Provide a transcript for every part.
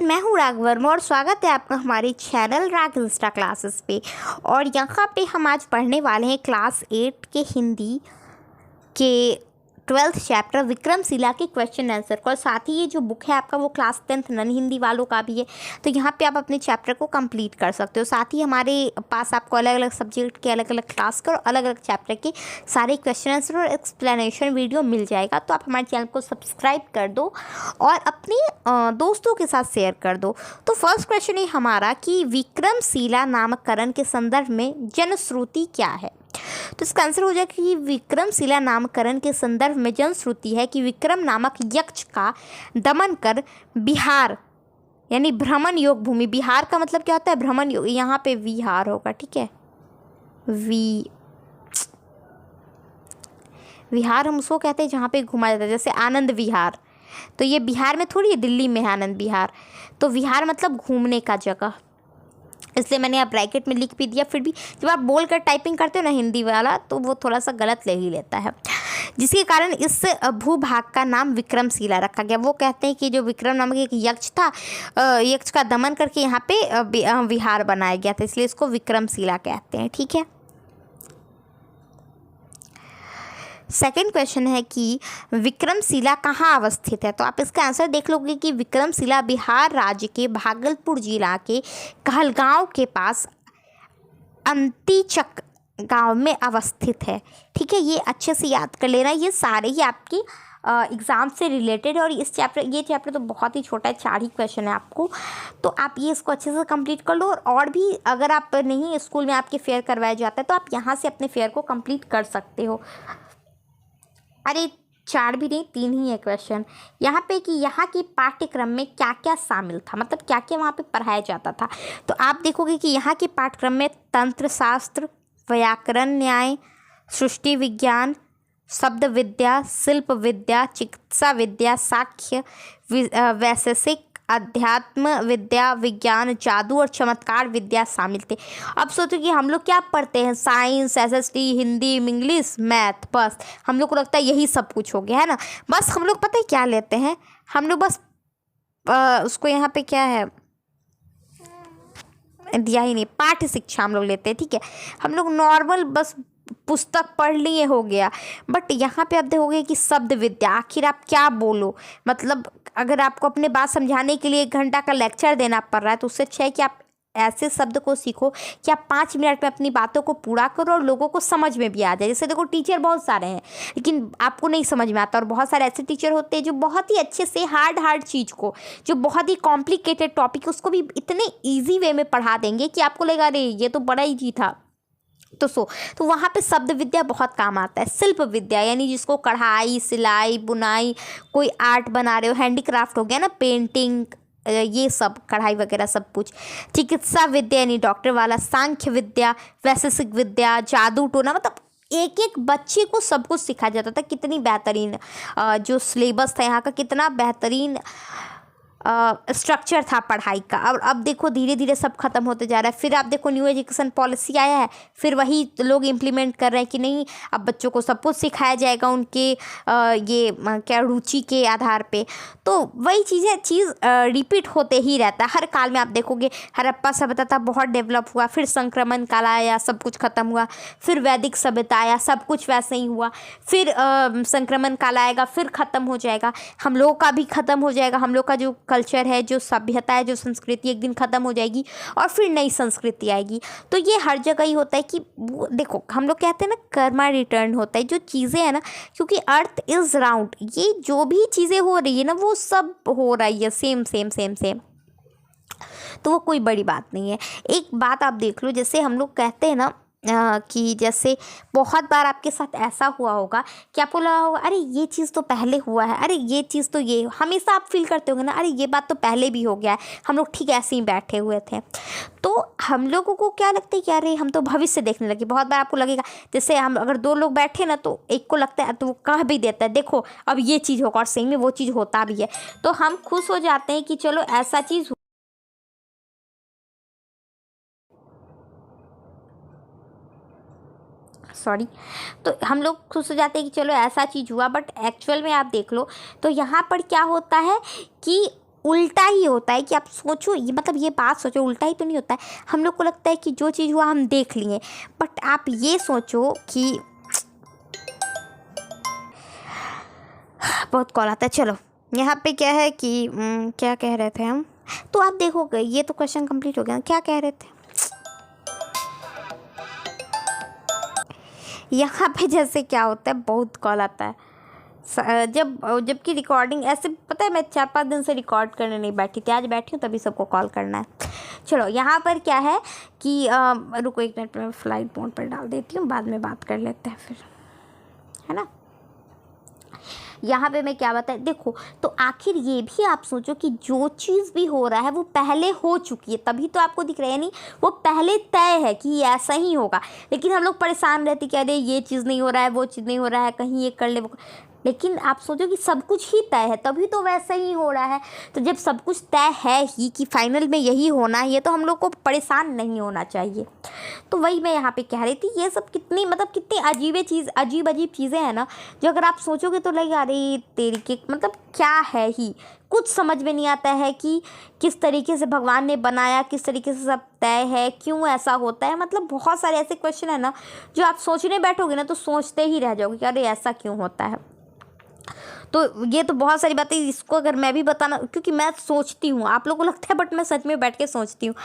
मैं हूँ राग वर्मा और स्वागत है आपका हमारे चैनल राग इंस्टा क्लासेस पे। और यहाँ पे हम आज पढ़ने वाले हैं क्लास 8 के हिंदी के 12th चैप्टर विक्रमशिला के क्वेश्चन आंसर को। और साथ ही ये जो बुक है आपका वो क्लास 10th नन हिंदी वालों का भी है, तो यहाँ पे आप अपने चैप्टर को कंप्लीट कर सकते हो। साथ ही हमारे पास आपको अलग अलग सब्जेक्ट के अलग अलग क्लास के और अलग अलग चैप्टर के सारे क्वेश्चन आंसर और एक्सप्लेनेशन वीडियो मिल जाएगा। तो आप हमारे चैनल को सब्सक्राइब कर दो और अपने दोस्तों के साथ शेयर कर दो। तो फर्स्ट क्वेश्चन है हमारा कि विक्रमशिला नामकरण के संदर्भ में जनश्रुति क्या है। तो इसका आंसर हो जाएगा कि विक्रमशिला नामकरण के संदर्भ में जनश्रुति है कि विक्रम नामक यक्ष का दमन कर बिहार यानी भ्रमण योग भूमि, बिहार का मतलब क्या होता है भ्रमण योग, यहाँ पे विहार होगा, ठीक है। विहार हम उसको कहते हैं जहाँ पे घुमा जाता है, जैसे आनंद विहार, तो ये बिहार में थोड़ी है, दिल्ली में है आनंद विहार। तो विहार मतलब घूमने का जगह, इसलिए मैंने आप ब्रैकेट में लिख भी दिया। फिर भी जब आप बोल कर टाइपिंग करते हो ना हिंदी वाला, तो वो थोड़ा सा गलत ले ही लेता है, जिसके कारण इस भूभाग का नाम विक्रमशिला रखा गया। वो कहते हैं कि जो विक्रम नामक एक यक्ष था, यक्ष का दमन करके यहाँ पे विहार बनाया गया था, इसलिए इसको विक्रमशिला कहते हैं, ठीक है। सेकेंड क्वेश्चन है कि विक्रमशिला कहाँ अवस्थित है। तो आप इसका आंसर देख लोगे कि विक्रमशिला बिहार राज्य के भागलपुर जिला के कहलगांव के पास अंतिचक गांव में अवस्थित है, ठीक है। ये अच्छे से याद कर लेना, ये सारे ही आपके एग्ज़ाम से रिलेटेड। और ये चैप्टर तो बहुत ही छोटा है, 4 ही क्वेश्चन है आपको, तो आप ये इसको अच्छे से कंप्लीट कर लो। और भी अगर आप नहीं स्कूल में आपके फेयर करवाया जाता है तो आप यहाँ से अपने फेयर को कंप्लीट कर सकते हो। अरे 4 भी नहीं, 3 ही है क्वेश्चन यहाँ पे कि यहाँ के पाठ्यक्रम में क्या क्या शामिल था, मतलब क्या क्या वहाँ पे पढ़ाया जाता था। तो आप देखोगे कि यहाँ के पाठ्यक्रम में तंत्र शास्त्र, व्याकरण, न्याय, सृष्टि विज्ञान, शब्द विद्या, शिल्प विद्या, चिकित्सा विद्या, साक्ष्य, वैशेषिक, अध्यात्म विद्या, विज्ञान, जादू और चमत्कार विद्या शामिल थे। अब सोचो कि हम लोग क्या पढ़ते हैं, science, SST, Hindi, English, math, बस हम लोग को लगता है यही सब कुछ हो गया है ना। बस हम लोग पता है क्या लेते हैं, हम लोग बस उसको यहाँ पे क्या है दिया ही नहीं, पाठ्य शिक्षा हम लोग लेते हैं, ठीक है। हम लोग नॉर्मल बस पुस्तक पढ़ लिए हो गया, बट यहाँ पे आप देखोगे कि शब्द विद्या, आखिर आप क्या बोलो, मतलब अगर आपको अपने बात समझाने के लिए 1 घंटा का लेक्चर देना पड़ रहा है तो उससे अच्छा है कि आप ऐसे शब्द को सीखो कि आप 5 मिनट में अपनी बातों को पूरा करो और लोगों को समझ में भी आ जाए। जैसे देखो टीचर बहुत सारे हैं लेकिन आपको नहीं समझ में आता, और बहुत सारे ऐसे टीचर होते हैं जो बहुत ही अच्छे से हार्ड चीज़ को, जो बहुत ही कॉम्प्लिकेटेड टॉपिक उसको भी इतने ईजी वे में पढ़ा देंगे कि आपको लगेगा अरे ये तो बड़ा ईजी था। तो वहाँ पे शब्द विद्या बहुत काम आता है। शिल्प विद्या यानी जिसको कढ़ाई, सिलाई, बुनाई, कोई आर्ट बना रहे हो, हैंडीक्राफ्ट हो गया ना, पेंटिंग, ये सब कढ़ाई वगैरह सब कुछ। चिकित्सा विद्या यानी डॉक्टर वाला, सांख्य विद्या, वैशेषिक विद्या, जादू टोना, मतलब एक एक बच्चे को सब कुछ सिखाया जाता था। कितनी बेहतरीन जो सिलेबस था यहाँ का, कितना बेहतरीन स्ट्रक्चर था पढ़ाई का। और अब देखो धीरे धीरे सब खत्म होते जा रहा है। फिर आप देखो न्यू एजुकेशन पॉलिसी आया है, फिर वही लोग इम्प्लीमेंट कर रहे हैं कि नहीं अब बच्चों को सब कुछ सिखाया जाएगा उनके क्या रुचि के आधार पे। तो वही चीज़ रिपीट होते ही रहता है हर काल में। आप देखोगे हड़प्पा सभ्यता था, बहुत डेवलप हुआ, फिर संक्रमण काल आया, सब कुछ खत्म हुआ, फिर वैदिक सभ्यता आया, सब कुछ वैसे ही हुआ, फिर संक्रमण काल आएगा, फिर ख़त्म हो जाएगा, हम लोगों का भी ख़त्म हो जाएगा। हम लोग का जो कल्चर है, जो सभ्यता है, जो संस्कृति एक दिन ख़त्म हो जाएगी और फिर नई संस्कृति आएगी। तो ये हर जगह ही होता है कि देखो हम लोग कहते हैं ना कर्मा रिटर्न होता है, जो चीज़ें हैं ना, क्योंकि अर्थ इज़ राउंड, ये जो भी चीज़ें हो रही है ना वो सब हो रही है सेम, तो वो कोई बड़ी बात नहीं है। एक बात आप देख लो, जैसे हम लोग कहते हैं ना कि जैसे बहुत बार आपके साथ ऐसा हुआ होगा कि आपको लगा होगा अरे ये चीज़ तो पहले हुआ है, अरे ये चीज़ तो ये, हमेशा आप फील करते होंगे ना अरे ये बात तो पहले भी हो गया है, हम लोग ठीक ऐसे ही बैठे हुए थे। तो हम लोगों को क्या लगता है कि अरे हम तो भविष्य देखने लगे। बहुत बार आपको लगेगा जैसे हम अगर 2 लोग बैठे ना तो एक को लगता है तो वो कह भी देता है देखो अब ये चीज़ होगा, और सही में वो चीज़ होता भी है। तो हम खुश हो जाते हैं कि चलो ऐसा चीज़ तो हम लोग खुश हो जाते हैं कि चलो ऐसा चीज़ हुआ, बट एक्चुअल में आप देख लो तो यहाँ पर क्या होता है कि उल्टा ही होता है कि आप सोचो, ये मतलब ये बात सोचो, उल्टा ही तो नहीं होता है। हम लोग को लगता है कि जो चीज़ हुआ हम देख लिए, बट आप ये सोचो कि बहुत कॉल आता है। चलो यहाँ पे क्या है कि क्या कह रहे थे हम, तो आप देखोगे ये तो क्वेश्चन कंप्लीट हो गया। क्या कह रहे थे यहाँ पे, जैसे क्या होता है, बहुत कॉल आता है जबकि रिकॉर्डिंग ऐसे, पता है मैं 4-5 दिन से रिकॉर्ड करने नहीं बैठी थी, आज बैठी हूँ तभी सबको कॉल करना है। चलो यहाँ पर क्या है कि रुको 1 मिनट में फ्लाइट मोड पर डाल देती हूँ, बाद में बात कर लेते हैं फिर, है ना। यहाँ पे मैं क्या बताए, देखो तो आखिर ये भी आप सोचो कि जो चीज़ भी हो रहा है वो पहले हो चुकी है, तभी तो आपको दिख रहा है, नहीं वो पहले तय है कि ये ऐसा ही होगा। लेकिन हम लोग परेशान रहते कि अरे ये चीज़ नहीं हो रहा है, वो चीज़ नहीं हो रहा है, कहीं ये कर ले वो लेकिन आप सोचो कि सब कुछ ही तय है, तभी तो वैसा ही हो रहा है। तो जब सब कुछ तय है ही कि फाइनल में यही होना है, तो हम लोग को परेशान नहीं होना चाहिए। तो वही मैं यहाँ पे कह रही थी, ये सब कितनी अजीब अजीब चीज़ें हैं ना, जो अगर आप सोचोगे तो लगेगा अरे तेरी के मतलब क्या है ही, कुछ समझ में नहीं आता है कि किस तरीके से भगवान ने बनाया, किस तरीके से सब तय है, क्यों ऐसा होता है। मतलब बहुत सारे ऐसे क्वेश्चन है ना, जो आप सोचने बैठोगे ना तो सोचते ही रह जाओगे कि अरे ऐसा क्यों होता है। तो ये तो बहुत सारी बातें, इसको अगर मैं भी बताना, क्योंकि मैं सोचती हूँ, आप लोगों को लगता है बट मैं सच में बैठ के सोचती हूँ,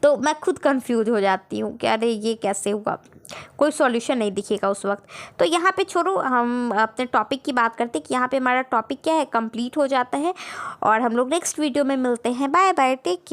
तो मैं खुद कंफ्यूज हो जाती हूँ कि अरे ये कैसे हुआ, कोई सॉल्यूशन नहीं दिखेगा उस वक्त। तो यहाँ पे छोड़ो, हम अपने टॉपिक की बात करते हैं कि यहाँ पे हमारा टॉपिक क्या है, कंप्लीट हो जाता है। और हम लोग नेक्स्ट वीडियो में मिलते हैं। Bye bye, take care.